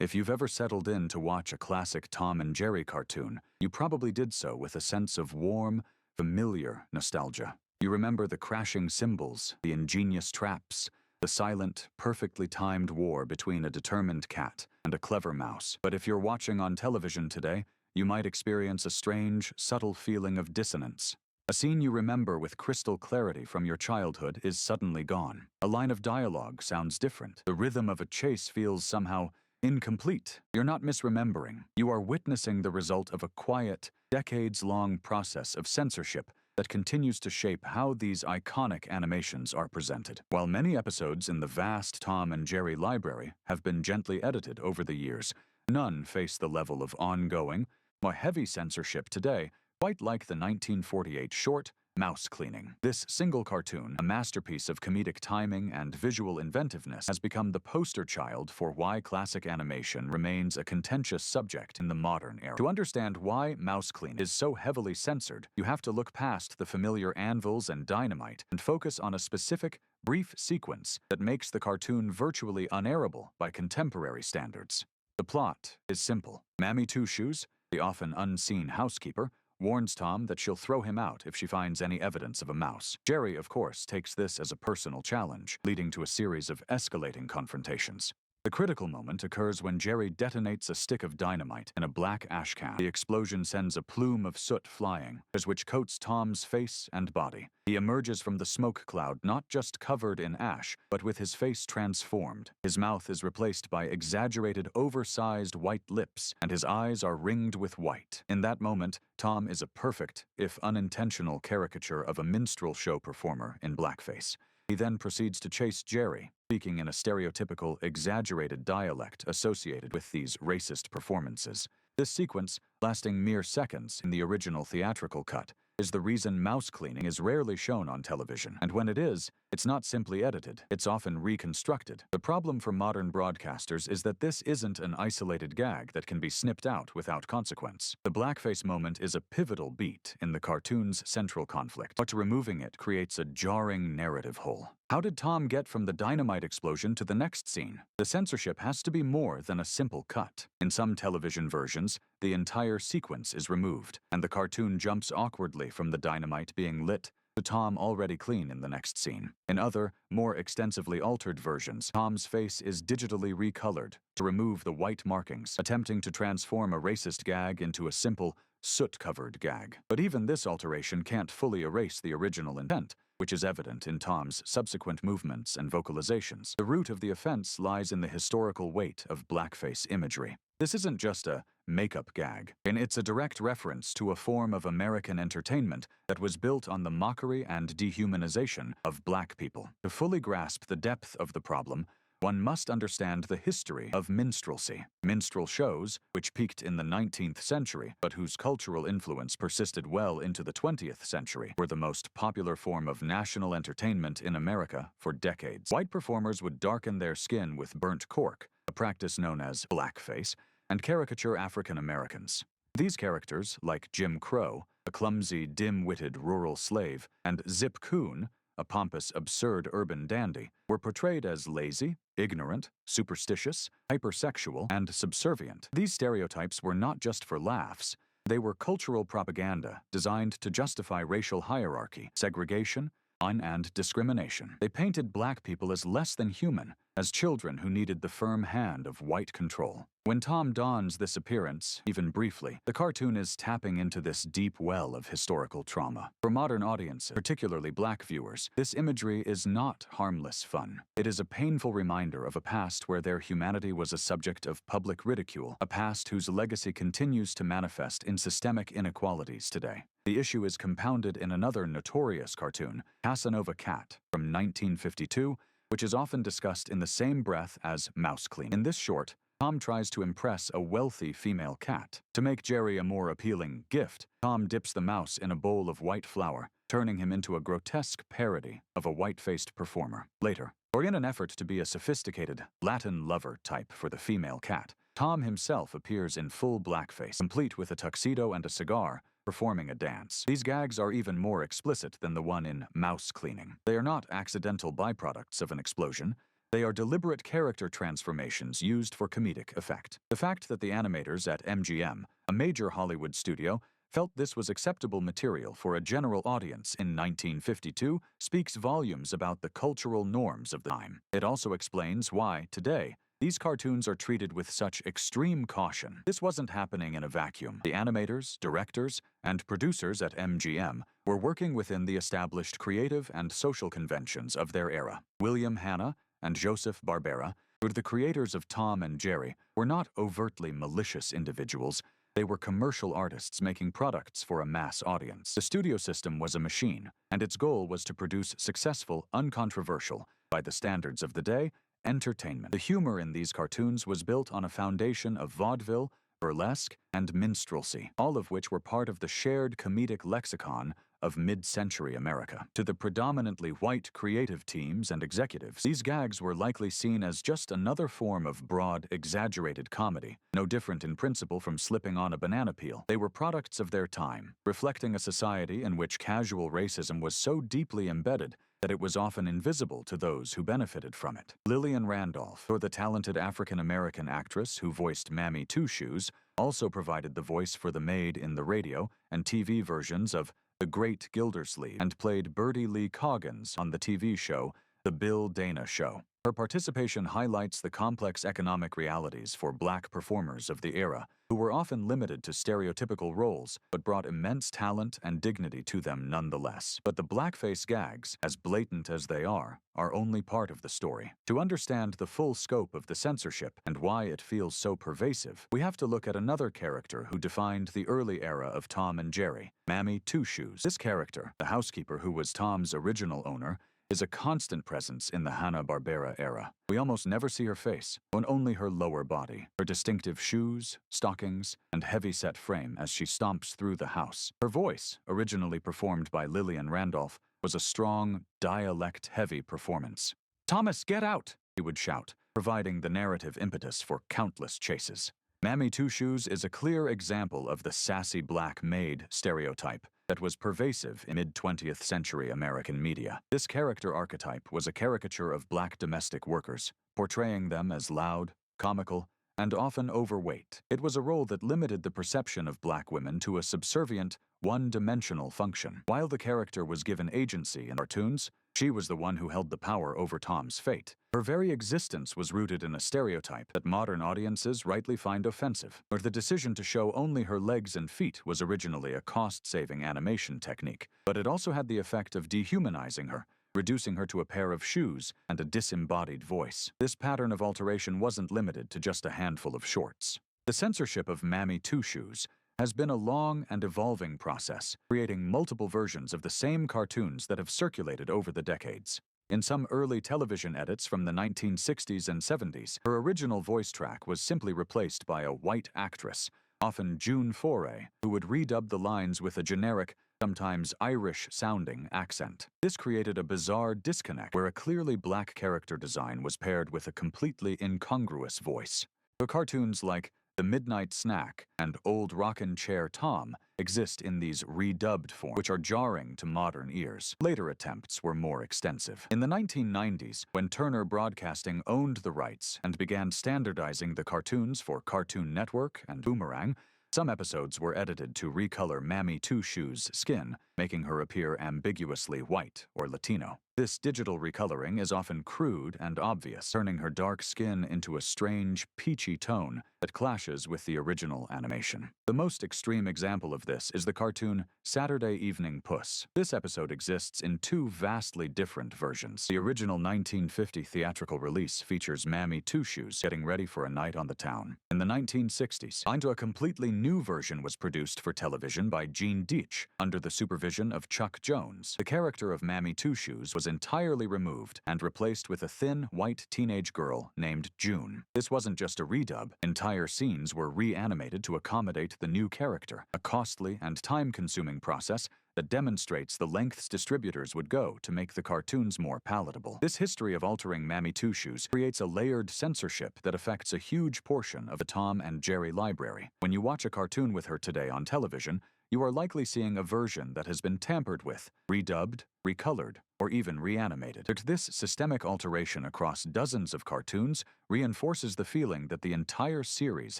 If you've ever settled in to watch a classic Tom and Jerry cartoon, you probably did so with a sense of warm, familiar nostalgia. You remember the crashing cymbals, the ingenious traps, the silent, perfectly timed war between a determined cat and a clever mouse. But if you're watching on television today, you might experience a strange, subtle feeling of dissonance. A scene you remember with crystal clarity from your childhood is suddenly gone. A line of dialogue sounds different. The rhythm of a chase feels somehow incomplete. You're not misremembering. You are witnessing the result of a quiet, decades-long process of censorship that continues to shape how these iconic animations are presented. While many episodes in the vast Tom and Jerry library have been gently edited over the years, none face the level of ongoing, more heavy censorship today, quite like the 1948 short, Mouse Cleaning. This single cartoon, a masterpiece of comedic timing and visual inventiveness, has become the poster child for why classic animation remains a contentious subject in the modern era. To understand why Mouse Cleaning is so heavily censored, you have to look past the familiar anvils and dynamite and focus on a specific, brief sequence that makes the cartoon virtually unairable by contemporary standards. The plot is simple. Mammy Two Shoes, the often unseen housekeeper, warns Tom that she'll throw him out if she finds any evidence of a mouse. Jerry, of course, takes this as a personal challenge, leading to a series of escalating confrontations. The critical moment occurs when Jerry detonates a stick of dynamite in a black ash can. The explosion sends a plume of soot flying, which coats Tom's face and body. He emerges from the smoke cloud not just covered in ash, but with his face transformed. His mouth is replaced by exaggerated, oversized white lips, and his eyes are ringed with white. In that moment, Tom is a perfect, if unintentional, caricature of a minstrel show performer in blackface. He then proceeds to chase Jerry, speaking in a stereotypical, exaggerated dialect associated with these racist performances. This sequence, lasting mere seconds in the original theatrical cut, is the reason mouse cleaning is rarely shown on television. And when it is, it's not simply edited, it's often reconstructed. The problem for modern broadcasters is that this isn't an isolated gag that can be snipped out without consequence. The blackface moment is a pivotal beat in the cartoon's central conflict, but removing it creates a jarring narrative hole. How did Tom get from the dynamite explosion to the next scene? The censorship has to be more than a simple cut. In some television versions, the entire sequence is removed, and the cartoon jumps awkwardly from the dynamite being lit to Tom already clean in the next scene. In other, more extensively altered versions, Tom's face is digitally recolored to remove the white markings, attempting to transform a racist gag into a simple, soot-covered gag. But even this alteration can't fully erase the original intent, which is evident in Tom's subsequent movements and vocalizations. The root of the offense lies in the historical weight of blackface imagery. This isn't just a makeup gag, and it's a direct reference to a form of American entertainment that was built on the mockery and dehumanization of black people. To fully grasp the depth of the problem, one must understand the history of minstrelsy. Minstrel shows, which peaked in the 19th century, but whose cultural influence persisted well into the 20th century, were the most popular form of national entertainment in America for decades. White performers would darken their skin with burnt cork, a practice known as blackface, and caricature African Americans. These characters, like Jim Crow, a clumsy, dim-witted rural slave, and Zip Coon, a pompous, absurd urban dandy, were portrayed as lazy, ignorant, superstitious, hypersexual, and subservient. These stereotypes were not just for laughs. They were cultural propaganda designed to justify racial hierarchy, segregation, and discrimination. They painted black people as less than human, as children who needed the firm hand of white control. When Tom dons this appearance, even briefly, the cartoon is tapping into this deep well of historical trauma. For modern audiences, particularly black viewers, this imagery is not harmless fun. It is a painful reminder of a past where their humanity was a subject of public ridicule, a past whose legacy continues to manifest in systemic inequalities today. The issue is compounded in another notorious cartoon, Casanova Cat, from 1952, which is often discussed in the same breath as mouse cleaning. In this short, Tom tries to impress a wealthy female cat. To make Jerry a more appealing gift, Tom dips the mouse in a bowl of white flour, turning him into a grotesque parody of a white-faced performer. Later, or in an effort to be a sophisticated Latin lover type for the female cat, Tom himself appears in full blackface, complete with a tuxedo and a cigar, performing a dance. These gags are even more explicit than the one in Mouse Cleaning. They are not accidental byproducts of an explosion. They are deliberate character transformations used for comedic effect. The fact that the animators at MGM, a major Hollywood studio, felt this was acceptable material for a general audience in 1952 speaks volumes about the cultural norms of the time. It also explains why, today, these cartoons are treated with such extreme caution. This wasn't happening in a vacuum. The animators, directors, and producers at MGM were working within the established creative and social conventions of their era. William Hanna and Joseph Barbera, who were the creators of Tom and Jerry, were not overtly malicious individuals. They were commercial artists making products for a mass audience. The studio system was a machine, and its goal was to produce successful, uncontroversial, by the standards of the day, entertainment. The humor in these cartoons was built on a foundation of vaudeville, burlesque, and minstrelsy, all of which were part of the shared comedic lexicon of mid-century America. To the predominantly white creative teams and executives, these gags were likely seen as just another form of broad, exaggerated comedy, no different in principle from slipping on a banana peel. They were products of their time, reflecting a society in which casual racism was so deeply embedded that it was often invisible to those who benefited from it. Lillian Randolph, or the talented African-American actress who voiced Mammy Two Shoes, also provided the voice for the maid in the radio and TV versions of The Great Gildersleeve and played Bertie Lee Coggins on the TV show The Bill Dana Show. Her participation highlights the complex economic realities for Black performers of the era, who were often limited to stereotypical roles but brought immense talent and dignity to them nonetheless. But the blackface gags, as blatant as they are only part of the story. To understand the full scope of the censorship and why it feels so pervasive, we have to look at another character who defined the early era of Tom and Jerry, Mammy Two Shoes. This character, the housekeeper who was Tom's original owner, is a constant presence in the Hanna-Barbera era. We almost never see her face, on only her lower body, her distinctive shoes, stockings, and heavy-set frame as she stomps through the house. Her voice, originally performed by Lillian Randolph, was a strong, dialect-heavy performance. "Thomas, get out!" he would shout, providing the narrative impetus for countless chases. Mammy Two Shoes is a clear example of the sassy black maid stereotype that was pervasive in mid-20th century American media. This character archetype was a caricature of black domestic workers, portraying them as loud, comical, and often overweight. It was a role that limited the perception of black women to a subservient, one-dimensional function. While the character was given agency in cartoons, she was the one who held the power over Tom's fate. Her very existence was rooted in a stereotype that modern audiences rightly find offensive, where the decision to show only her legs and feet was originally a cost-saving animation technique, but it also had the effect of dehumanizing her, reducing her to a pair of shoes and a disembodied voice. This pattern of alteration wasn't limited to just a handful of shorts. The censorship of Mammy Two Shoes has been a long and evolving process, creating multiple versions of the same cartoons that have circulated over the decades. In some early television edits from the 1960s and 70s, her original voice track was simply replaced by a white actress, often June Foray, who would redub the lines with a generic, sometimes Irish-sounding accent. This created a bizarre disconnect where a clearly black character design was paired with a completely incongruous voice. The cartoons like The Midnight Snack and Old Rockin' Chair Tom exist in these redubbed forms, which are jarring to modern ears. Later attempts were more extensive. In the 1990s, when Turner Broadcasting owned the rights and began standardizing the cartoons for Cartoon Network and Boomerang, some episodes were edited to recolor Mammy Two Shoes' skin, making her appear ambiguously white or Latino. This digital recoloring is often crude and obvious, turning her dark skin into a strange, peachy tone that clashes with the original animation. The most extreme example of this is the cartoon Saturday Evening Puss. This episode exists in two vastly different versions. The original 1950 theatrical release features Mammy Two Shoes getting ready for a night on the town. In the 1960s, a completely new version was produced for television by Gene Deitch under the supervision of Chuck Jones. The character of Mammy Two Shoes was entirely removed and replaced with a thin, white teenage girl named June. This wasn't just a redub. Entire scenes were reanimated to accommodate the new character, a costly and time-consuming process that demonstrates the lengths distributors would go to make the cartoons more palatable. This history of altering Mammy Two Shoes creates a layered censorship that affects a huge portion of the Tom and Jerry library. When you watch a cartoon with her today on television, you are likely seeing a version that has been tampered with, redubbed, recolored, or even reanimated. But this systemic alteration across dozens of cartoons reinforces the feeling that the entire series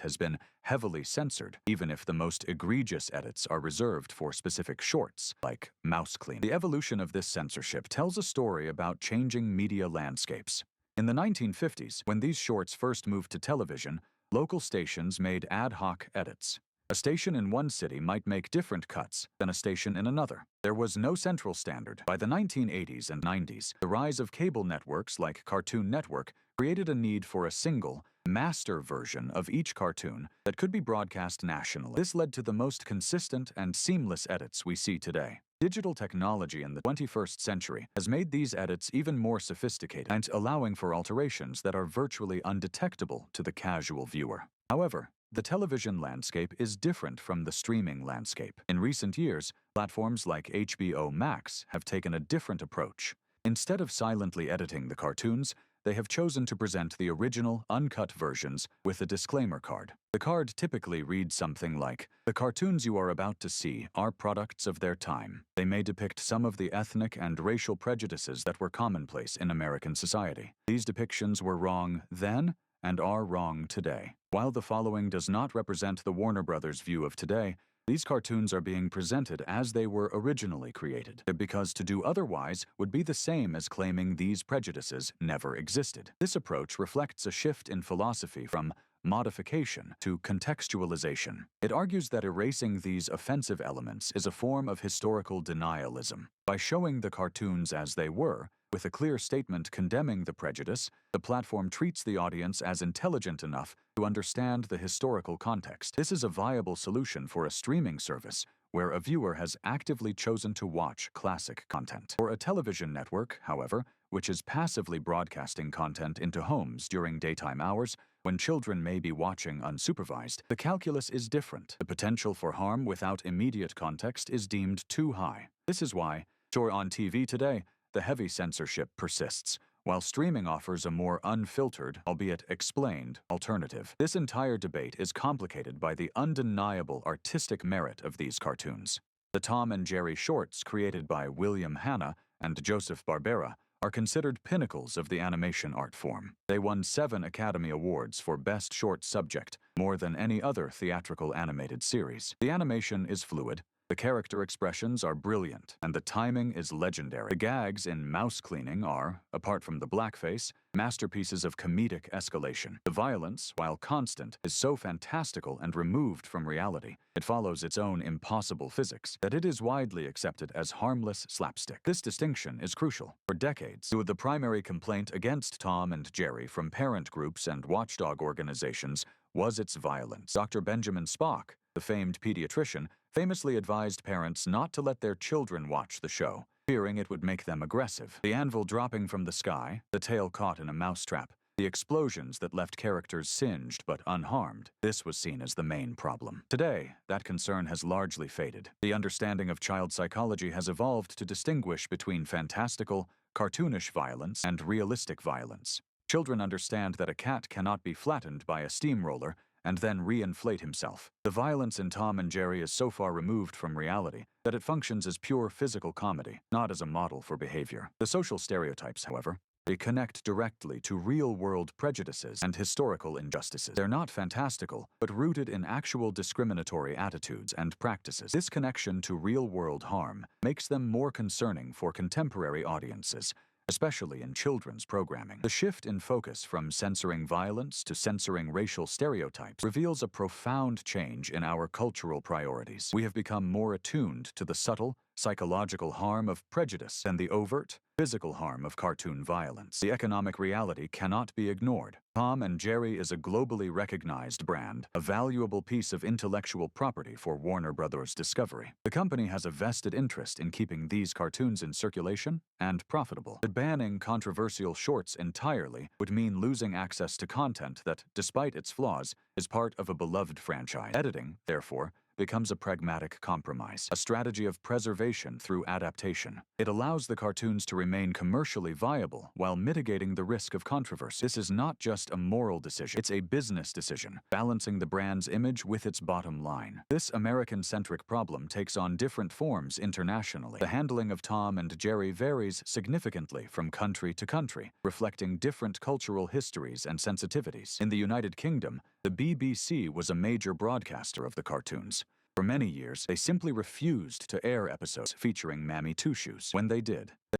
has been heavily censored, even if the most egregious edits are reserved for specific shorts, like mouse cleaning. The evolution of this censorship tells a story about changing media landscapes. In the 1950s, when these shorts first moved to television, local stations made ad hoc edits. A station in one city might make different cuts than a station in another. There was no central standard. By the 1980s and 90s, the rise of cable networks like Cartoon Network created a need for a single, master version of each cartoon that could be broadcast nationally. This led to the most consistent and seamless edits we see today. Digital technology in the 21st century has made these edits even more sophisticated and allowing for alterations that are virtually undetectable to the casual viewer. However, the television landscape is different from the streaming landscape. In recent years, platforms like HBO Max have taken a different approach. Instead of silently editing the cartoons, they have chosen to present the original, uncut versions with a disclaimer card. The card typically reads something like, "The cartoons you are about to see are products of their time. They may depict some of the ethnic and racial prejudices that were commonplace in American society. These depictions were wrong then and are wrong today." While the following does not represent the Warner Brothers view of today, these cartoons are being presented as they were originally created, because to do otherwise would be the same as claiming these prejudices never existed. This approach reflects a shift in philosophy from modification to contextualization. It argues that erasing these offensive elements is a form of historical denialism. By showing the cartoons as they were, with a clear statement condemning the prejudice, the platform treats the audience as intelligent enough to understand the historical context. This is a viable solution for a streaming service where a viewer has actively chosen to watch classic content. For a television network, however, which is passively broadcasting content into homes during daytime hours, when children may be watching unsupervised, the calculus is different. The potential for harm without immediate context is deemed too high. This is why, on TV today, the heavy censorship persists, while streaming offers a more unfiltered, albeit explained, alternative. This entire debate is complicated by the undeniable artistic merit of these cartoons. The Tom and Jerry shorts created by William Hanna and Joseph Barbera are considered pinnacles of the animation art form. They won 7 Academy Awards for Best Short Subject, more than any other theatrical animated series. The animation is fluid, the character expressions are brilliant, and the timing is legendary. The gags in Mouse Cleaning are, apart from the blackface, masterpieces of comedic escalation. The violence, while constant, is so fantastical and removed from reality, it follows its own impossible physics, that it is widely accepted as harmless slapstick. This distinction is crucial. For decades, the primary complaint against Tom and Jerry from parent groups and watchdog organizations was its violence. Dr. Benjamin Spock, the famed pediatrician, famously advised parents not to let their children watch the show, fearing it would make them aggressive. The anvil dropping from the sky, the tail caught in a mousetrap, the explosions that left characters singed but unharmed, this was seen as the main problem. Today, that concern has largely faded. The understanding of child psychology has evolved to distinguish between fantastical, cartoonish violence and realistic violence. Children understand that a cat cannot be flattened by a steamroller and then re-inflate himself. The violence in Tom and Jerry is so far removed from reality that it functions as pure physical comedy, not as a model for behavior. The social stereotypes, however, they connect directly to real-world prejudices and historical injustices. They're not fantastical, but rooted in actual discriminatory attitudes and practices. This connection to real-world harm makes them more concerning for contemporary audiences, especially in children's programming. The shift in focus from censoring violence to censoring racial stereotypes reveals a profound change in our cultural priorities. We have become more attuned to the subtle, psychological harm of prejudice than the overt, physical harm of cartoon violence. The economic reality cannot be ignored. Tom and Jerry is a globally recognized brand, a valuable piece of intellectual property for Warner Brothers Discovery. The company has a vested interest in keeping these cartoons in circulation and profitable. But banning controversial shorts entirely would mean losing access to content that, despite its flaws, is part of a beloved franchise. Editing, therefore, becomes a pragmatic compromise, a strategy of preservation through adaptation. It allows the cartoons to remain commercially viable while mitigating the risk of controversy. This is not just a moral decision, it's a business decision, balancing the brand's image with its bottom line. This American-centric problem takes on different forms internationally. The handling of Tom and Jerry varies significantly from country to country, reflecting different cultural histories and sensitivities. In the United Kingdom, the BBC was a major broadcaster of the cartoons. For many years, they simply refused to air episodes featuring Mammy Two Shoes. When they did,